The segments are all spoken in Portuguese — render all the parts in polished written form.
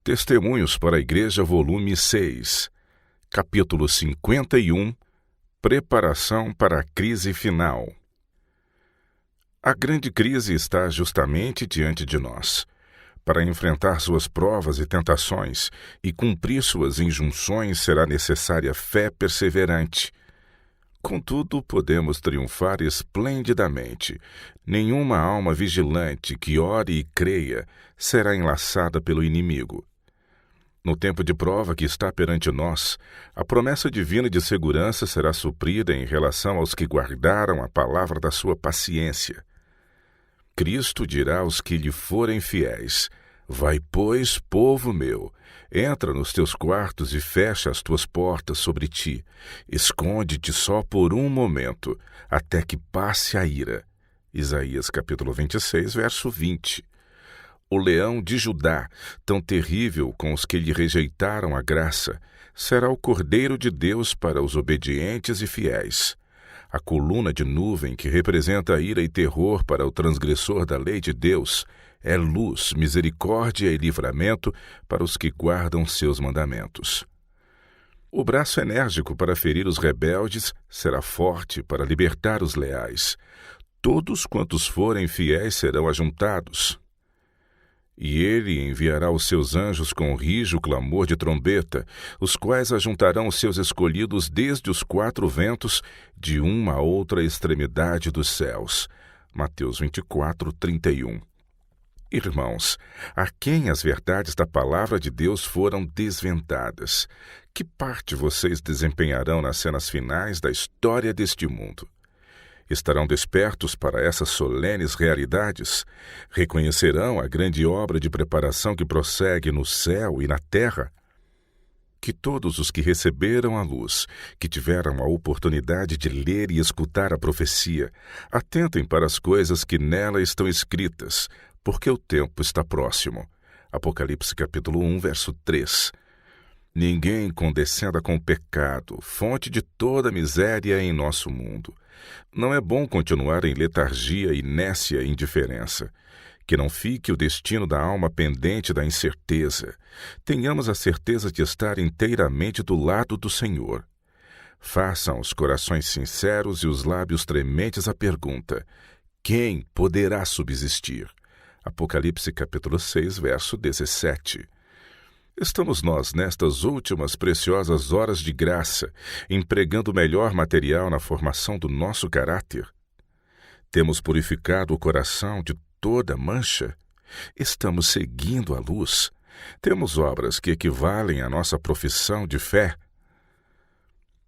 Testemunhos para a Igreja, volume 6, capítulo 51, Preparação para a crise final. A grande crise está justamente diante de nós. Para enfrentar suas provas e tentações e cumprir suas injunções será necessária fé perseverante. Contudo, podemos triunfar esplendidamente. Nenhuma alma vigilante que ore e creia será enlaçada pelo inimigo. No tempo de prova que está perante nós, a promessa divina de segurança será suprida em relação aos que guardaram a palavra da sua paciência. Cristo dirá aos que lhe forem fiéis: Vai, pois, povo meu, entra nos teus quartos e fecha as tuas portas sobre ti. Esconde-te só por um momento, até que passe a ira. Isaías capítulo 26, verso 20. O leão de Judá, tão terrível com os que lhe rejeitaram a graça, será o Cordeiro de Deus para os obedientes e fiéis. A coluna de nuvem que representa a ira e terror para o transgressor da lei de Deus é luz, misericórdia e livramento para os que guardam seus mandamentos. O braço enérgico para ferir os rebeldes será forte para libertar os leais. Todos quantos forem fiéis serão ajuntados. E ele enviará os seus anjos com rijo clamor de trombeta, os quais ajuntarão os seus escolhidos desde os quatro ventos, de uma a outra extremidade dos céus. Mateus 24, 31. Irmãos, a quem as verdades da palavra de Deus foram desvendadas, que parte vocês desempenharão nas cenas finais da história deste mundo? Estarão despertos para essas solenes realidades? Reconhecerão a grande obra de preparação que prossegue no céu e na terra? Que todos os que receberam a luz, que tiveram a oportunidade de ler e escutar a profecia, atentem para as coisas que nela estão escritas, porque o tempo está próximo. Apocalipse capítulo 1, verso 3. Ninguém condescenda com o pecado, fonte de toda miséria em nosso mundo. Não é bom continuar em letargia, inércia e indiferença. Que não fique o destino da alma pendente da incerteza. Tenhamos a certeza de estar inteiramente do lado do Senhor. Façam os corações sinceros e os lábios trementes a pergunta: quem poderá subsistir? Apocalipse capítulo 6, verso 17. Estamos nós, nestas últimas preciosas horas de graça, empregando o melhor material na formação do nosso caráter? Temos purificado o coração de toda mancha? Estamos seguindo a luz? Temos obras que equivalem à nossa profissão de fé?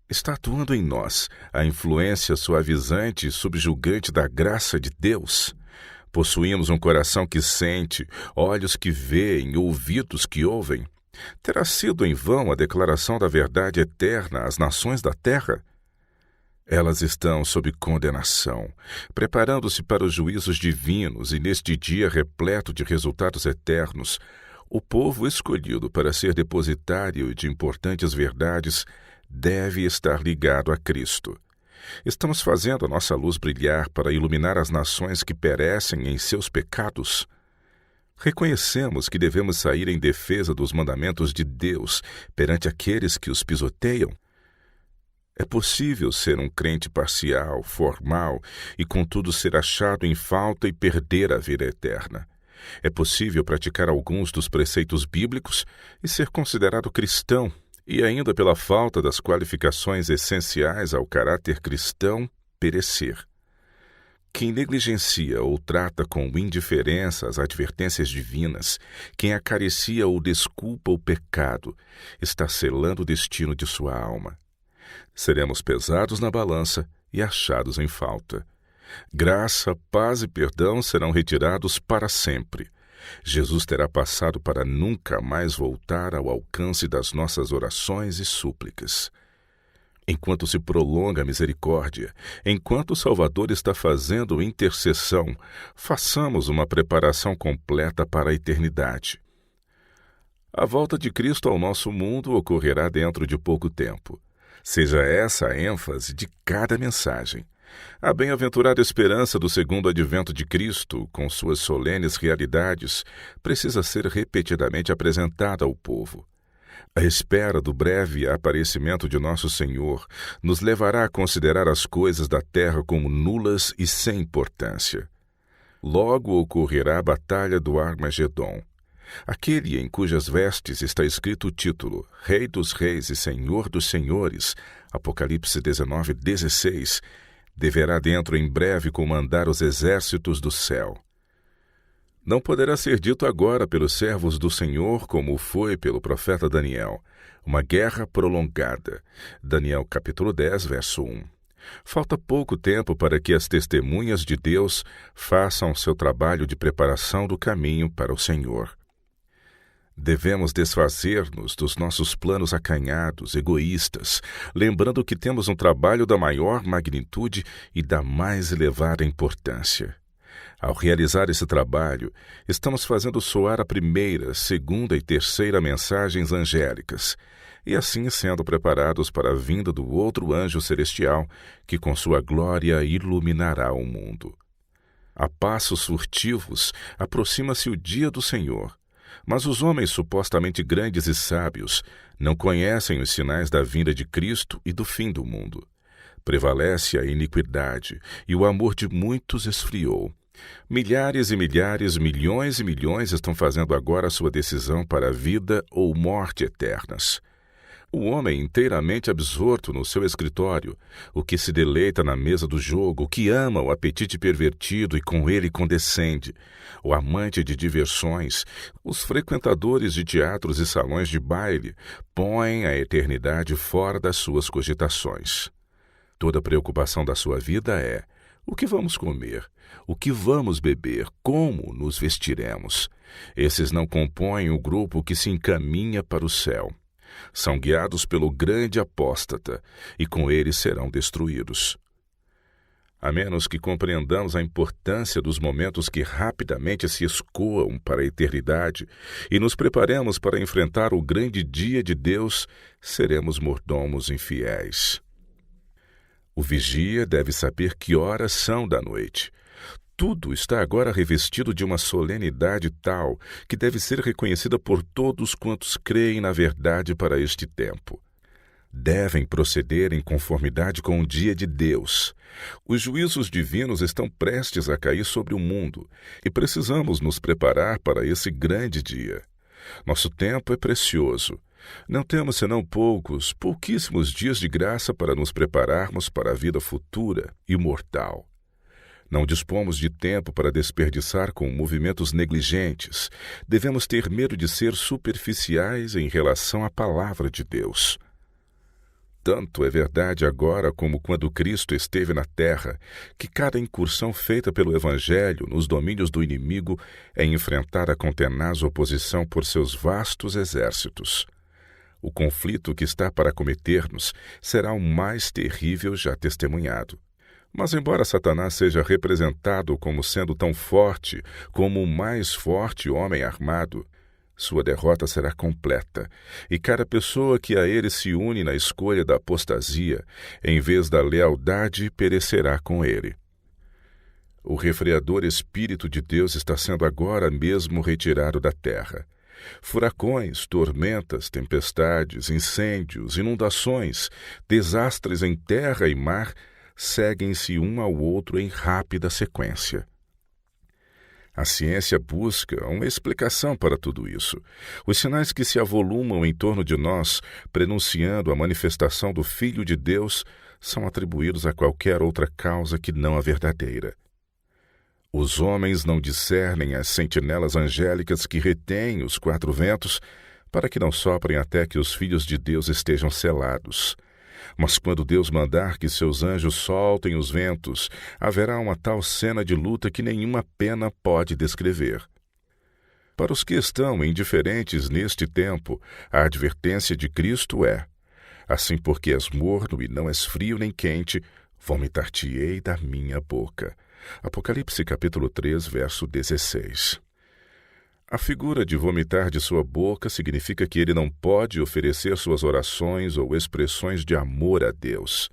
Está atuando em nós a influência suavizante e subjugante da graça de Deus? Possuímos um coração que sente, olhos que veem, ouvidos que ouvem? Terá sido em vão a declaração da verdade eterna às nações da terra? Elas estão sob condenação, preparando-se para os juízos divinos, e neste dia repleto de resultados eternos, o povo escolhido para ser depositário de importantes verdades deve estar ligado a Cristo. Estamos fazendo a nossa luz brilhar para iluminar as nações que perecem em seus pecados? Reconhecemos que devemos sair em defesa dos mandamentos de Deus perante aqueles que os pisoteiam? É possível ser um crente parcial, formal e contudo ser achado em falta e perder a vida eterna. É possível praticar alguns dos preceitos bíblicos e ser considerado cristão, e ainda pela falta das qualificações essenciais ao caráter cristão, perecer. Quem negligencia ou trata com indiferença as advertências divinas, quem acaricia ou desculpa o pecado, está selando o destino de sua alma. Seremos pesados na balança e achados em falta. Graça, paz e perdão serão retirados para sempre. Jesus terá passado para nunca mais voltar ao alcance das nossas orações e súplicas. Enquanto se prolonga a misericórdia, enquanto o Salvador está fazendo intercessão, façamos uma preparação completa para a eternidade. A volta de Cristo ao nosso mundo ocorrerá dentro de pouco tempo. Seja essa a ênfase de cada mensagem. A bem-aventurada esperança do segundo advento de Cristo, com suas solenes realidades, precisa ser repetidamente apresentada ao povo. A espera do breve aparecimento de nosso Senhor nos levará a considerar as coisas da terra como nulas e sem importância. Logo ocorrerá a batalha do Armagedom. Aquele em cujas vestes está escrito o título Rei dos Reis e Senhor dos Senhores, Apocalipse 19:16, deverá dentro em breve comandar os exércitos do céu. Não poderá ser dito agora pelos servos do Senhor como foi pelo profeta Daniel, uma guerra prolongada. Daniel capítulo 10, verso 1. Falta pouco tempo para que as testemunhas de Deus façam seu trabalho de preparação do caminho para o Senhor. Devemos desfazer-nos dos nossos planos acanhados, egoístas, lembrando que temos um trabalho da maior magnitude e da mais elevada importância. Ao realizar esse trabalho, estamos fazendo soar a primeira, segunda e terceira mensagens angélicas, e assim sendo preparados para a vinda do outro anjo celestial, que com sua glória iluminará o mundo. A passos furtivos aproxima-se o dia do Senhor, mas os homens supostamente grandes e sábios não conhecem os sinais da vinda de Cristo e do fim do mundo. Prevalece a iniquidade, e o amor de muitos esfriou. Milhares e milhares, milhões e milhões estão fazendo agora sua decisão para a vida ou morte eternas. O homem inteiramente absorto no seu escritório, o que se deleita na mesa do jogo, o que ama o apetite pervertido e com ele condescende, o amante de diversões, os frequentadores de teatros e salões de baile, põem a eternidade fora das suas cogitações. Toda preocupação da sua vida é: o que vamos comer? O que vamos beber? Como nos vestiremos? Esses não compõem o grupo que se encaminha para o céu. São guiados pelo grande apóstata, e com ele serão destruídos. A menos que compreendamos a importância dos momentos que rapidamente se escoam para a eternidade e nos preparemos para enfrentar o grande dia de Deus, seremos mordomos infiéis. O vigia deve saber que horas são da noite. Tudo está agora revestido de uma solenidade tal que deve ser reconhecida por todos quantos creem na verdade para este tempo. Devem proceder em conformidade com o dia de Deus. Os juízos divinos estão prestes a cair sobre o mundo e precisamos nos preparar para esse grande dia. Nosso tempo é precioso. Não temos senão pouquíssimos dias de graça para nos prepararmos para a vida futura, imortal. Não dispomos de tempo para desperdiçar com movimentos negligentes. Devemos ter medo de ser superficiais em relação à palavra de Deus. Tanto é verdade agora como quando Cristo esteve na terra, que cada incursão feita pelo Evangelho nos domínios do inimigo é enfrentada com tenaz oposição por seus vastos exércitos. O conflito que está para cometer-nos será o mais terrível já testemunhado. Mas embora Satanás seja representado como sendo tão forte como o mais forte homem armado, sua derrota será completa, e cada pessoa que a ele se une na escolha da apostasia, em vez da lealdade, perecerá com ele. O refreador Espírito de Deus está sendo agora mesmo retirado da terra. Furacões, tormentas, tempestades, incêndios, inundações, desastres em terra e mar seguem-se um ao outro em rápida sequência. A ciência busca uma explicação para tudo isso. Os sinais que se avolumam em torno de nós, prenunciando a manifestação do Filho de Deus, são atribuídos a qualquer outra causa que não a verdadeira. Os homens não discernem as sentinelas angélicas que retêm os quatro ventos, para que não soprem até que os filhos de Deus estejam selados. Mas quando Deus mandar que seus anjos soltem os ventos, haverá uma tal cena de luta que nenhuma pena pode descrever. Para os que estão indiferentes neste tempo, a advertência de Cristo é: assim porque és morno e não és frio nem quente, vomitar-te-ei da minha boca. Apocalipse capítulo 3, verso 16. A figura de vomitar de sua boca significa que ele não pode oferecer suas orações ou expressões de amor a Deus.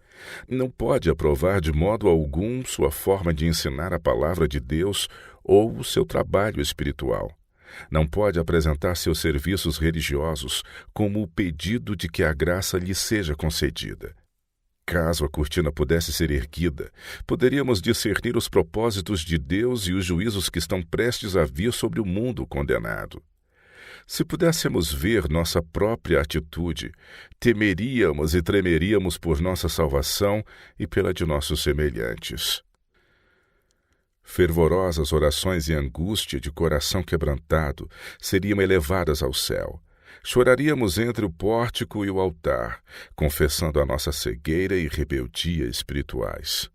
Não pode aprovar de modo algum sua forma de ensinar a palavra de Deus ou o seu trabalho espiritual. Não pode apresentar seus serviços religiosos como o pedido de que a graça lhe seja concedida. Caso a cortina pudesse ser erguida, poderíamos discernir os propósitos de Deus e os juízos que estão prestes a vir sobre o mundo condenado. Se pudéssemos ver nossa própria atitude, temeríamos e tremeríamos por nossa salvação e pela de nossos semelhantes. Fervorosas orações e angústia de coração quebrantado seriam elevadas ao céu. Choraríamos entre o pórtico e o altar, confessando a nossa cegueira e rebeldia espirituais.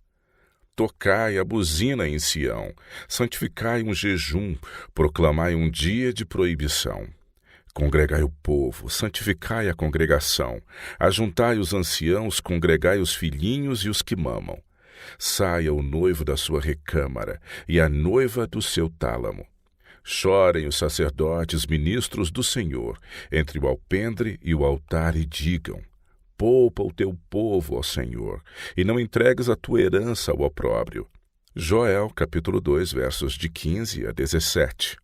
Tocai a buzina em Sião, santificai um jejum, proclamai um dia de proibição. Congregai o povo, santificai a congregação, ajuntai os anciãos, congregai os filhinhos e os que mamam. Saia o noivo da sua recâmara e a noiva do seu tálamo. Chorem os sacerdotes, ministros do Senhor, entre o alpendre e o altar, e digam: poupa o teu povo, ó Senhor, e não entregues a tua herança ao opróbrio. Joel, capítulo 2, versos de 15 a 17.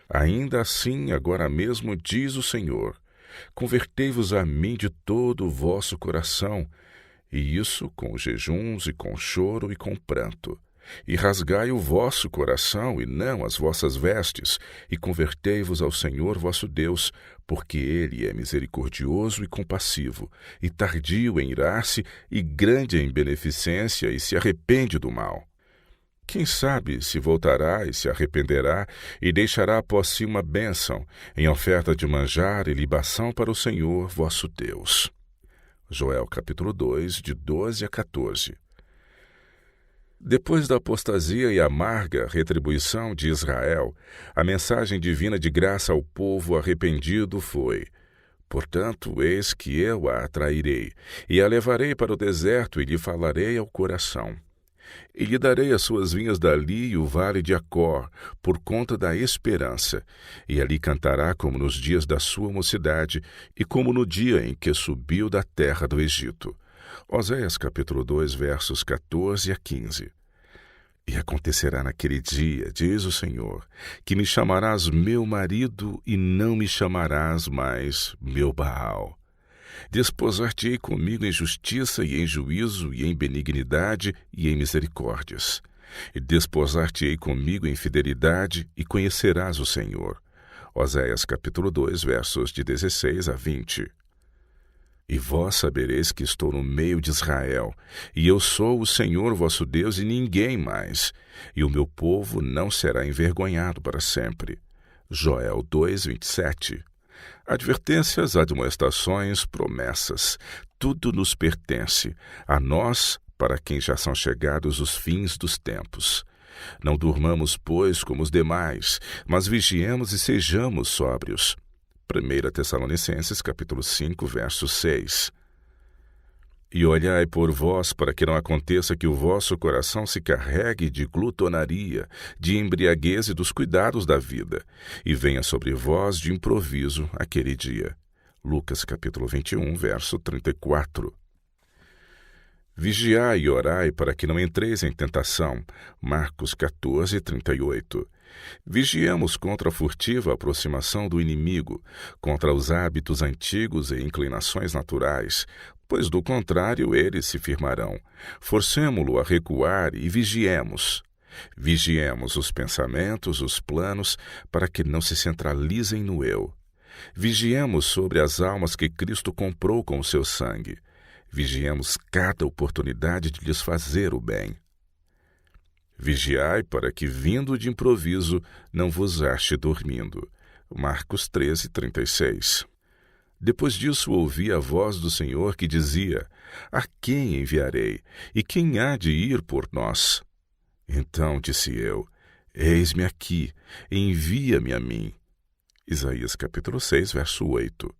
Ainda assim, agora mesmo, diz o Senhor: convertei-vos a mim de todo o vosso coração, e isso com jejuns e com choro e com pranto. E rasgai o vosso coração e não as vossas vestes, e convertei-vos ao Senhor vosso Deus, porque Ele é misericordioso e compassivo, e tardio em irar-se, e grande em beneficência, e se arrepende do mal. Quem sabe se voltará e se arrependerá, e deixará após si uma bênção, em oferta de manjar e libação para o Senhor vosso Deus. Joel capítulo 2, de 12 a 14. Depois da apostasia e amarga retribuição de Israel, a mensagem divina de graça ao povo arrependido foi: portanto, eis que eu a atrairei, e a levarei para o deserto, e lhe falarei ao coração. E lhe darei as suas vinhas dali e o vale de Acor, por conta da esperança, e ali cantará como nos dias da sua mocidade, e como no dia em que subiu da terra do Egito. Oséias capítulo 2, versos 14 a 15. E acontecerá naquele dia, diz o Senhor, que me chamarás meu marido e não me chamarás mais meu Baal. Desposar-te-ei comigo em justiça e em juízo e em benignidade e em misericórdias. E desposar-te-ei comigo em fidelidade e conhecerás o Senhor. Oséias capítulo 2, versos de 16 a 20. E vós sabereis que estou no meio de Israel, e eu sou o Senhor vosso Deus e ninguém mais, e o meu povo não será envergonhado para sempre. Joel 2, 27. Advertências, admoestações, promessas, tudo nos pertence, a nós, para quem já são chegados os fins dos tempos. Não durmamos, pois, como os demais, mas vigiemos e sejamos sóbrios. 1 Tessalonicenses, capítulo 5, verso 6. E olhai por vós, para que não aconteça que o vosso coração se carregue de glutonaria, de embriaguez e dos cuidados da vida, e venha sobre vós de improviso aquele dia. Lucas, capítulo 21, verso 34. Vigiai e orai para que não entreis em tentação. Marcos 14, 38. Vigiemos contra a furtiva aproximação do inimigo, contra os hábitos antigos e inclinações naturais, pois do contrário eles se firmarão. Forcemo-lo a recuar e vigiemos. Vigiemos os pensamentos, os planos, para que não se centralizem no eu. Vigiemos sobre as almas que Cristo comprou com o seu sangue. Vigiemos cada oportunidade de lhes fazer o bem. Vigiai para que, vindo de improviso, não vos ache dormindo. Marcos 13, 36. Depois disso ouvi a voz do Senhor que dizia: a quem enviarei? E quem há de ir por nós? Então disse eu: eis-me aqui, envia-me a mim. Isaías capítulo 6, verso 8.